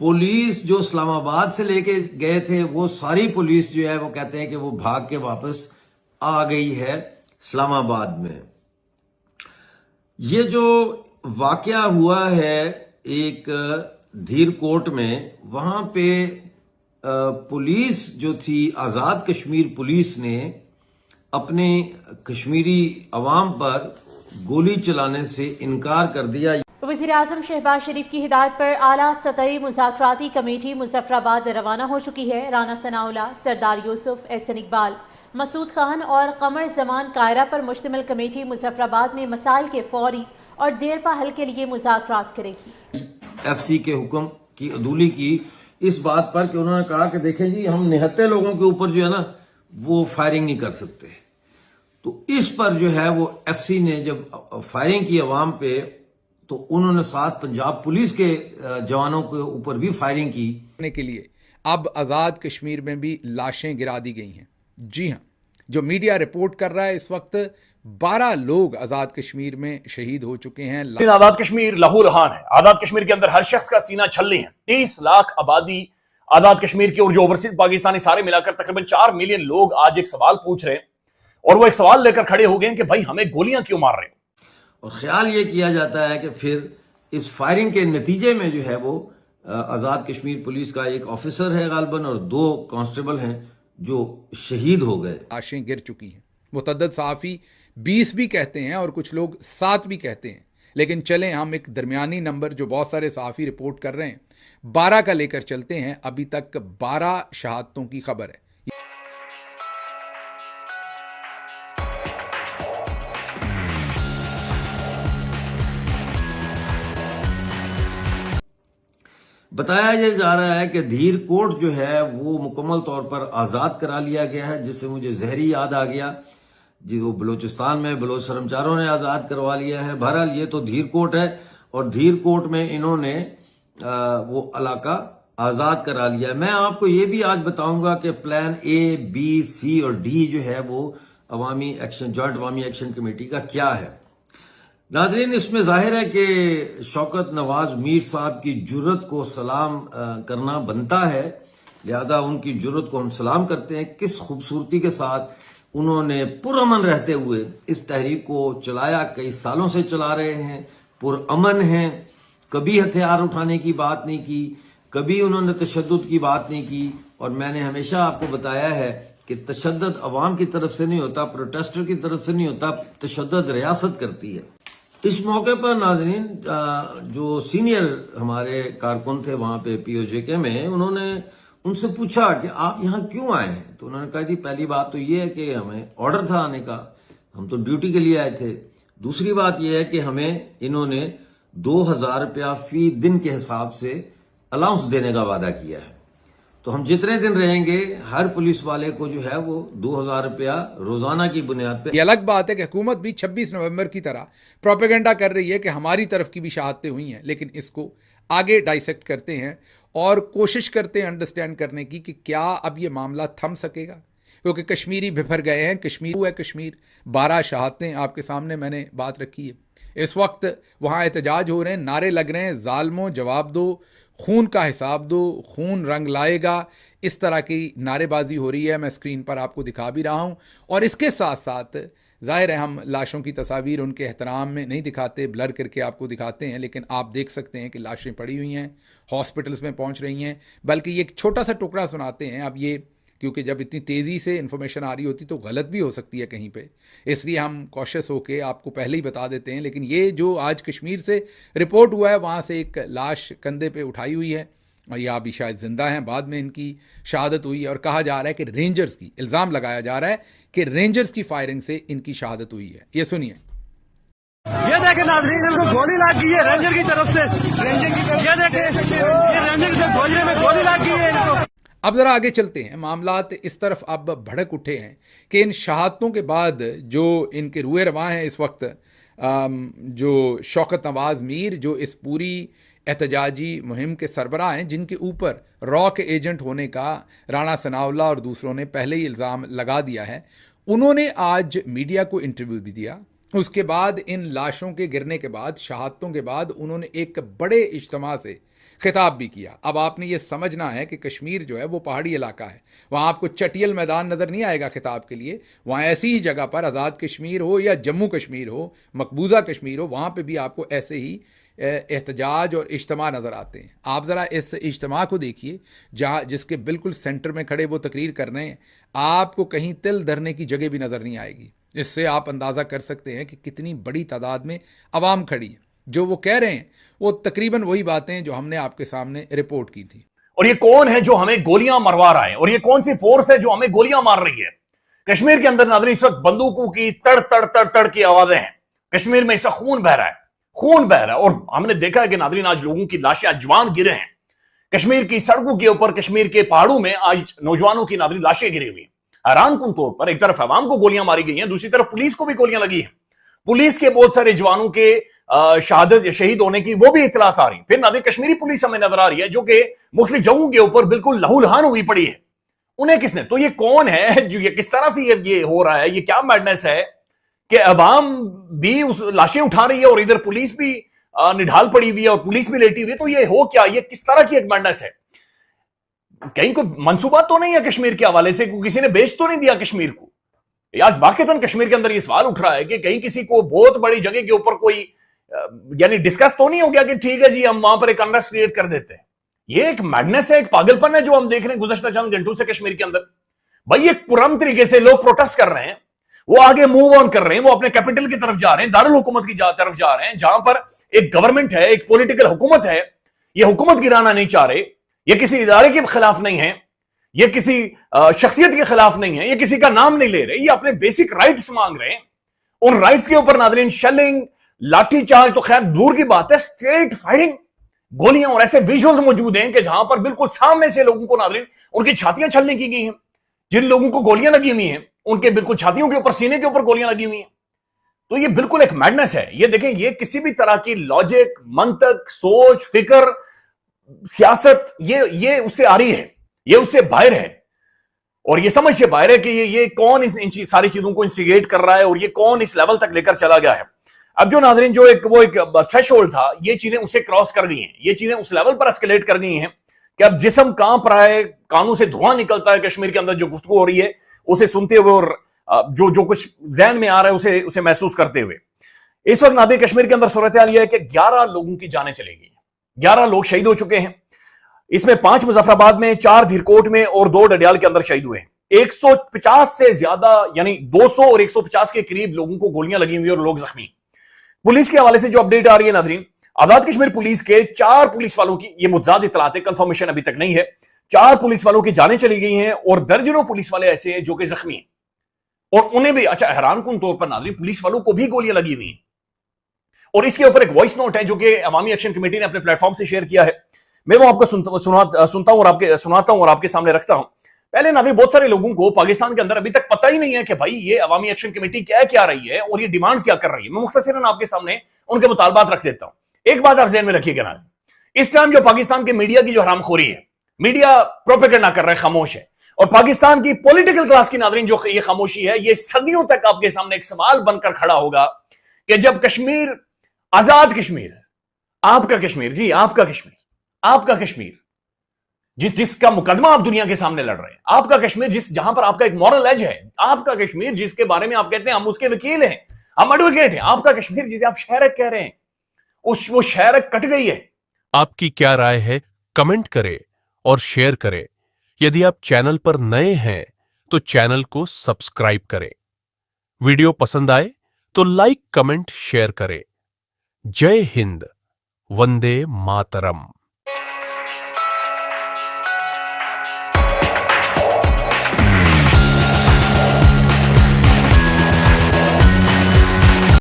Police जो इस्लामाबाद से लेके गए थे वो सारी पुलिस जो है वो कहते हैं कि वो भाग के वापस आ गई है इस्लामाबाद में। ये जो वाकया हुआ है एक धीरकोट में, वहां पे पुलिस जो थी आज़ाद कश्मीर पुलिस ने अपने कश्मीरी अवाम पर गोली चलाने से इनकार कर दिया। वज़ीर-ए-आज़म शहबाज शरीफ की हिदायत पर आला सतही मुज़ाकराती कमेटी मुजफ्फराबाद रवाना हो चुकी है। राना सनाउल्लाह, सरदार यूसुफ, एहसन इकबाल, मसूद खान और कमर जमान कायरा पर मुश्तमिल कमेटी मुजफ्फराबाद में मसाइल के फौरी और देरपा हल के लिए मुज़ाकरात करेगी। FC के हुक्म की अदूली की इस बात पर कि उन्होंने कहा कि देखें जी, हम निहत्ते लोगों के ऊपर जो है ना वो फायरिंग नहीं कर सकते। तो इस पर जो है वो FC ने जब फायरिंग की अवाम पे, तो उन्होंने साथ पंजाब पुलिस के जवानों के ऊपर भी फायरिंग की। के लिए अब आज़ाद कश्मीर में भी लाशें गिरा दी गई हैं। जी हां, जो मीडिया रिपोर्ट कर रहा है इस वक्त 12 लोग आज़ाद कश्मीर में शहीद हो चुके हैं। आज़ाद कश्मीर लहूलुहान है। आज़ाद कश्मीर के अंदर हर शख्स का सीना छल्ले हैं। 30 लाख आबादी आज़ाद कश्मीर की, और जो ओवरसीज पाकिस्तानी सारे मिलाकर तकरीबन 4 मिलियन लोग आज एक सवाल पूछ रहे हैं, और वो एक सवाल लेकर खड़े हो गए हैं कि भाई हमें गोलियां क्यों मार रहे हो। और ख्याल ये किया जाता है कि फिर इस फायरिंग के नतीजे में जो है वो आज़ाद कश्मीर पुलिस का एक ऑफिसर है गालबन और 2 कांस्टेबल हैं जो शहीद हो गए। लाशें गिर चुकी हैं। मुतअद्दिद सहाफ़ी 20 भी कहते हैं और कुछ लोग 7 भी कहते हैं, लेकिन चलें हम एक दरमियानी नंबर जो बहुत सारे सहाफ़ी रिपोर्ट कर रहे हैं 12 का लेकर चलते हैं। अभी तक 12 शहादतों की खबर है। बताया जा रहा है कि धीरकोट जो है वो मुकम्मल तौर पर आज़ाद करा लिया गया है, जिससे मुझे जहरी याद आ गया जी, वो बलूचिस्तान में बलोच सरमचारों ने आज़ाद करवा लिया है। बहरहाल ये तो धीरकोट है और धीरकोट में इन्होंने वो इलाका आज़ाद करा लिया है। मैं आपको ये भी आज बताऊंगा कि प्लान A, B, C और D जो है वो अवामी एक्शन, जॉइंट अवामी एक्शन कमेटी का क्या है। नाज़रीन, इसमें जाहिर है कि शौकत नवाज मीर साहब की जुर्रत को सलाम करना बनता है, लिहाजा उनकी जुर्रत को हम सलाम करते हैं। किस खूबसूरती के साथ उन्होंने पुरअमन रहते हुए इस तहरीक को चलाया, कई सालों से चला रहे हैं, पुरअमन हैं, कभी हथियार उठाने की बात नहीं की, कभी उन्होंने तशद्दुद की बात नहीं की। और मैंने हमेशा आपको बताया है कि तशद्दुद अवाम की तरफ से नहीं होता, प्रोटेस्टर की तरफ से नहीं होता, तशद्दुद रियासत करती है। इस मौके पर नाज़रीन, जो सीनियर हमारे कारकुन थे वहां पे POJK में, उन्होंने उनसे पूछा कि आप यहाँ क्यों आए हैं। तो उन्होंने कहा जी, पहली बात तो ये है कि हमें ऑर्डर था आने का, हम तो ड्यूटी के लिए आए थे। दूसरी बात यह है कि हमें इन्होंने 2000 रुपया फी दिन के हिसाब से अलाउंस देने का वादा किया है। तो हम जितने दिन रहेंगे हर पुलिस वाले को जो है वो 2000 रुपया रोजाना की बुनियाद पे। ये अलग बात है कि हुकूमत भी 26 नवंबर की तरह प्रोपेगेंडा कर रही है कि हमारी तरफ की भी शहादतें हुई हैं, लेकिन इसको आगे डाइसेक्ट करते हैं और कोशिश करते हैं अंडरस्टैंड करने की कि क्या अब ये मामला थम सकेगा, क्योंकि कश्मीरी बिफर गए हैं। कश्मीर हुआ है, कश्मीर 12 शहादतें आपके सामने मैंने बात रखी है। इस वक्त वहाँ एहतजाज हो रहे हैं, नारे लग रहे हैं, जालिमों जवाब दो, खून का हिसाब दो, खून रंग लाएगा, इस तरह की नारेबाजी हो रही है। मैं स्क्रीन पर आपको दिखा भी रहा हूँ। और इसके साथ साथ ज़ाहिर है हम लाशों की तस्वीर उनके एहतराम में नहीं दिखाते, ब्लर करके आपको दिखाते हैं, लेकिन आप देख सकते हैं कि लाशें पड़ी हुई हैं, हॉस्पिटल्स में पहुँच रही हैं। बल्कि ये एक छोटा सा टुकड़ा सुनाते हैं। अब ये क्योंकि जब इतनी तेज़ी से इन्फॉर्मेशन आ रही होती तो गलत भी हो सकती है कहीं पे, इसलिए हम कॉशियस होके आपको पहले ही बता देते हैं। लेकिन ये जो आज कश्मीर से रिपोर्ट हुआ है, वहाँ से एक लाश कंधे पे उठाई हुई है और ये अभी शायद ज़िंदा हैं, बाद में इनकी शहादत हुई है। और कहा जा रहा है कि रेंजर्स की, इल्ज़ाम लगाया जा रहा है कि रेंजर्स की फायरिंग से इनकी शहादत हुई है। ये सुनिए। ये देखें नाज़रीन, इनको गोली लग गई है रेंजर की तरफ से। ये देखें, ये रेंजर से गोली में गोली लग गई है इनको। अब ज़रा आगे चलते हैं। मामलात इस तरफ अब भड़क उठे हैं कि इन शहादतों के बाद जो इनके रूए रवां हैं इस वक्त, जो शौकत नवाज मीर, जो इस पूरी एहतजाजी मुहिम के सरबराह हैं, जिनके ऊपर रॉ के एजेंट होने का राना सनाउल्लाह और दूसरों ने पहले ही इल्ज़ाम लगा दिया है, उन्होंने आज मीडिया को इंटरव्यू भी दिया उसके बाद इन लाशों के गिरने के बाद, शहादतों के बाद उन्होंने एक बड़े इज्तिमा से खिताब भी किया। अब आपने ये समझना है कि कश्मीर जो है वो पहाड़ी इलाका है, वहाँ आपको चटियल मैदान नज़र नहीं आएगा खिताब के लिए। वहाँ ऐसी ही जगह पर आज़ाद कश्मीर हो या जम्मू कश्मीर हो, मकबूजा कश्मीर हो, वहाँ पे भी आपको ऐसे ही एहतजाज और इज्तिमा नज़र आते हैं। आप ज़रा इस इज्तिमा को देखिए जहाँ जिसके बिल्कुल सेंटर में खड़े वो तकरीर कर रहे हैं, आपको कहीं तिल धरने की जगह भी नज़र नहीं आएगी। इससे आप अंदाज़ा कर सकते हैं कि कितनी बड़ी तादाद में आवाम खड़ी है। जो वो कह रहे हैं वो तकरीबन वही बातें जो हमने आपके सामने रिपोर्ट की थी। और ये कौन है जो हमें गोलियां मरवा रहा है, और ये कौन सी फोर्स है जो हमें गोलियां मार रही है? कश्मीर के अंदर नाज़रीन इस वक्त बंदूकों की तड़ तड़ तड़ तड़ की आवाजें हैं। कश्मीर में इसका खून बह रहा है, खून बह रहा है। और हमने देखा है कि नाज़रीन आज लोगों की लाशें आज जवान गिरे हैं कश्मीर की सड़कों के ऊपर, कश्मीर के पहाड़ों में आज नौजवानों की नाज़रीन लाशें गिरी हुई। हैरान कुन तौर पर एक तरफ अवाम को गोलियां मारी गई हैं, दूसरी तरफ पुलिस को भी गोलियां लगी हैं। पुलिस के बहुत सारे जवानों के शहादत शहीद होने की वो भी इतलात आ रही। फिर नाज़रीन कश्मीरी पुलिस हमें नजर आ रही है जो कि मुख्तलिफ जगहों के ऊपर बिल्कुल लहूलुहान हुई पड़ी है। उन्हें किसने, तो ये कौन है जो, ये किस तरह से ये हो रहा है? ये क्या मैडनेस है कि अवाम भी उस लाशें उठा रही है और इधर पुलिस भी निढाल पड़ी हुई है और पुलिस भी लेटी हुई है? तो ये हो क्या, ये किस तरह की एक मैडनेस है? कहीं कोई मंसूबा तो नहीं है कश्मीर के हवाले से? किसी ने बेच तो नहीं दिया कश्मीर को? आज वाकईतन कश्मीर के अंदर ये सवाल उठ रहा है कि कहीं किसी को बहुत बड़ी जगह के ऊपर कोई यानी डिस्कस तो नहीं हो गया कि ठीक है जी हम वहां पर एक अनरेस्ट क्रिएट कर देते हैं? ये एक मैडनेस है, एक पागलपन है जो हम देख रहे हैं गुज़श्ता चंद घंटों से कश्मीर के अंदर। भाई एक पुरम तरीके से लोग प्रोटेस्ट कर रहे हैं, वो आगे मूव ऑन कर रहे हैं, वो अपने कैपिटल की तरफ जा रहे हैं, दारुल हुकूमत की तरफ जा रहे हैं, जहां पर एक गवर्नमेंट है, एक पॉलिटिकल हुकूमत है। ये हुकूमत गिराना नहीं चाह रहे, ये किसी इदारे के खिलाफ नहीं है, ये किसी शख्सियत के खिलाफ नहीं है, ये किसी का नाम नहीं ले रहे, ये अपने बेसिक राइट्स मांग रहे हैं। उन राइट्स के ऊपर नाज़रीन शेलिंग, लाठीचार्ज तो खैर दूर की बात है, स्ट्रेट फायरिंग, गोलियां और ऐसे विजुअल्स मौजूद हैं कि जहां पर बिल्कुल सामने से लोगों को नाज़रीन उनकी छातियां छलने की गई हैं। जिन लोगों को गोलियां लगी हुई हैं उनके बिल्कुल छातियों के ऊपर, सीने के ऊपर गोलियां लगी हुई हैं। तो ये बिल्कुल एक मैडनेस है। ये देखें, ये किसी भी तरह की लॉजिक, मंतक, सोच, फिक्र, सियासत ये उससे आ रही है, ये उससे बाहर है। और ये समझ से बाहर है कि ये कौन इन सारी चीजों को इंस्टिगेट कर रहा है और ये कौन इस लेवल तक लेकर चला गया है। अब जो नाज़रीन जो एक थ्रेशोल्ड था, ये चीजें उसे क्रॉस कर गई हैं, ये चीजें उस लेवल पर एस्केलेट कर गई हैं कि अब जिस्म कांप रहा है, कानों से धुआं निकलता है कश्मीर के अंदर जो गुफ्तगू हो रही है उसे सुनते हुए और जो कुछ जहन में आ रहा है उसे महसूस करते हुए। इस वक्त नाज़रीन कश्मीर के अंदर सूरत हाल यह है कि 11 लोगों की जानें चली गई, 11 लोग शहीद हो चुके हैं। इसमें 5 मुजफ्फराबाद में, 4 धीरकोट में और 2 डडियाल के अंदर शहीद हुए हैं। 150 से ज्यादा यानी 200 और 150 के करीब लोगों को गोलियां लगी हुई और लोग जख्मी। पुलिस के हवाले से जो अपडेट आ रही है नाज़रीन, आजाद कश्मीर पुलिस के 4 पुलिस वालों की, ये मुज्जाद इतलात है, कंफर्मेशन अभी तक नहीं है, 4 पुलिस वालों की जानें चली गई हैं और दर्जनों पुलिस वाले ऐसे हैं जो कि जख्मी हैं और उन्हें भी, अच्छा हैरान कुन तौर पर नाज़रीन, पुलिस वालों को भी गोलियां लगी हुई हैं। और इसके ऊपर एक वॉइस नोट है जो कि अवामी एक्शन कमेटी ने अपने प्लेटफॉर्म से शेयर किया है। मैं वो आपको सुनता हूं और आपके सामने रखता हूं। पहले नाज़रीन, बहुत सारे लोगों को पाकिस्तान के अंदर अभी तक पता ही नहीं है कि भाई ये अवामी एक्शन कमेटी क्या रही है और ये डिमांड्स क्या कर रही है। मैं मुख्तसरन आपके सामने उनके मुतालबात रख देता हूं। एक बात आप ज़हन में रखिएगा ना, इस टाइम जो पाकिस्तान के मीडिया की जो हरामखोरी है, मीडिया प्रोपेगेंडा कर रहा है, खामोश है, और पाकिस्तान की पॉलिटिकल क्लास की नाज़रीन जो ये खामोशी है, ये सदियों तक आपके सामने एक सवाल बनकर खड़ा होगा कि जब कश्मीर, आजाद कश्मीर, आपका कश्मीर, जी आपका कश्मीर, आपका कश्मीर जिसका मुकदमा आप दुनिया के सामने लड़ रहे हैं, आपका कश्मीर जहां पर आपका एक मॉरल एज है, आपका कश्मीर जिसके बारे में आप कहते हैं हम उसके वकील हैं, हम एडवोकेट हैं, आपका कश्मीर जिसे आप शहरक कह रहे हैं, वो शहरक कट गई है। आपकी क्या राय है, कमेंट करें और शेयर करें। यदि आप चैनल पर नए हैं तो चैनल को सब्सक्राइब करें। वीडियो पसंद आए तो लाइक, कमेंट, शेयर करें। जय हिंद, वंदे मातरम।